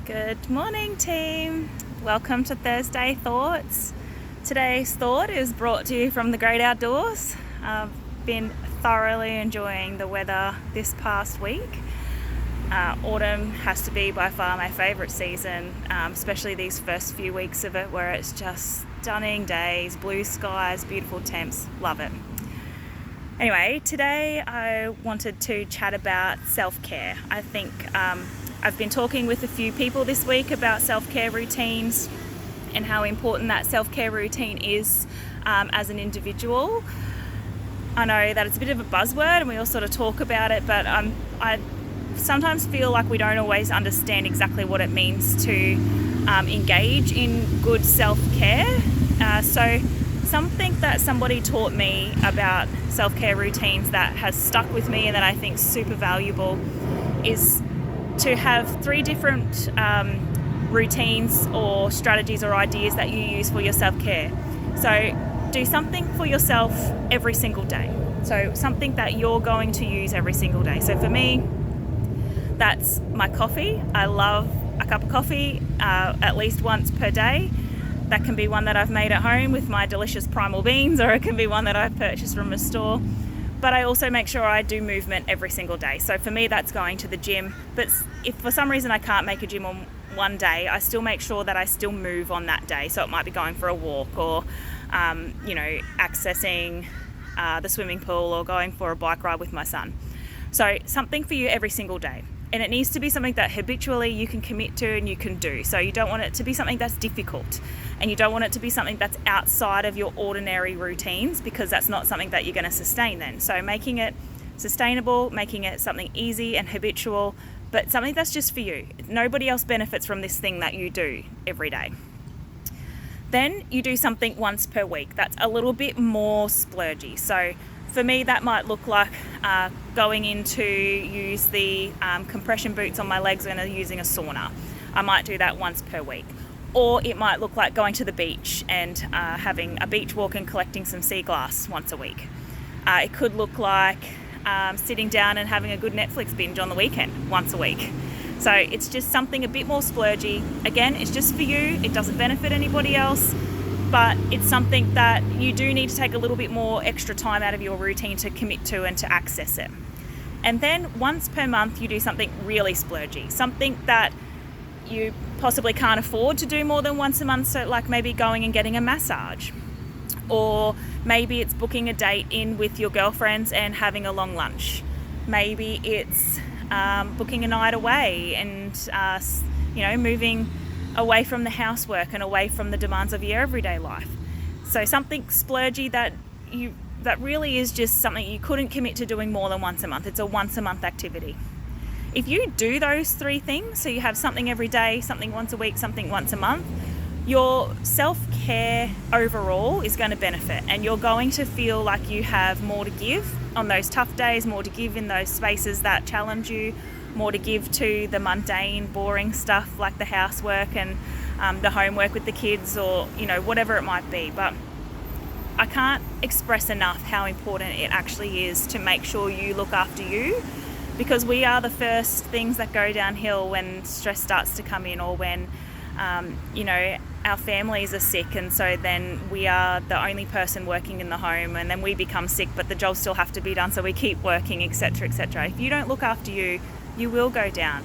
Good morning, team. Welcome to Thursday Thoughts. Today's thought is brought to you from the great outdoors. I've been thoroughly enjoying the weather this past week. Autumn has to be by far my favourite season, especially these first few weeks of it where it's just stunning days, blue skies, beautiful temps. Love it. Anyway, today I wanted to chat about self-care. I think I've been talking with a few people this week about self-care routines and how important that self-care routine is as an individual. I know that it's a bit of a buzzword and we all sort of talk about it, but I sometimes feel like we don't always understand exactly what it means to engage in good self-care. So something that somebody taught me about self-care routines that has stuck with me and that I think is super valuable is to have 3 different routines or strategies or ideas that you use for your self-care. So do something for yourself every single day. So something that you're going to use every single day. So for me, that's my coffee. I love a cup of coffee at least once per day. That can be one that I've made at home with my delicious primal beans, or it can be one that I've purchased from a store. But I also make sure I do movement every single day. So for me, that's going to the gym. But if for some reason I can't make a gym on one day, I still make sure that I still move on that day. So it might be going for a walk or, accessing the swimming pool or going for a bike ride with my son. So something for you every single day. And it needs to be something that habitually you can commit to and you can do. So you don't want it to be something that's difficult, and you don't want it to be something that's outside of your ordinary routines, because that's not something that you're going to sustain then. So making it sustainable, making it something easy and habitual, but something that's just for you. Nobody else benefits from this thing that you do every day. Then you do something once per week. That's a little bit more splurgy. So for me, that might look like going in to use the compression boots on my legs when I'm using a sauna. I might do that once per week. Or it might look like going to the beach and having a beach walk and collecting some sea glass once a week. It could look like sitting down and having a good Netflix binge on the weekend once a week. So it's just something a bit more splurgy. Again, it's just for you. It doesn't benefit anybody else. But it's something that you do need to take a little bit more extra time out of your routine to commit to and to access it. And then once per month, you do something really splurgy, something that you possibly can't afford to do more than once a month. So like maybe going and getting a massage, or maybe it's booking a date in with your girlfriends and having a long lunch. Maybe it's booking a night away and, moving away from the housework and away from the demands of your everyday life. So something splurgy that really is just something you couldn't commit to doing more than once a month. It's a once a month activity. If you do those 3 things, so you have something every day, something once a week, something once a month, your self-care overall is going to benefit, and you're going to feel like you have more to give on those tough days, more to give in those spaces that challenge you, more to give to the mundane, boring stuff like the housework and the homework with the kids, or whatever it might be. But I can't express enough how important it actually is to make sure you look after you, because we are the first things that go downhill when stress starts to come in, or when our families are sick, and so then we are the only person working in the home, and then we become sick but the jobs still have to be done, so we keep working, etc., etc. If you don't look after you, you will go down.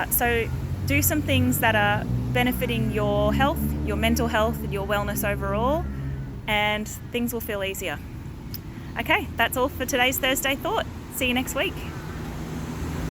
So do some things that are benefiting your health, your mental health, and your wellness overall, and things will feel easier. Okay, that's all for today's Thursday Thought. See you next week.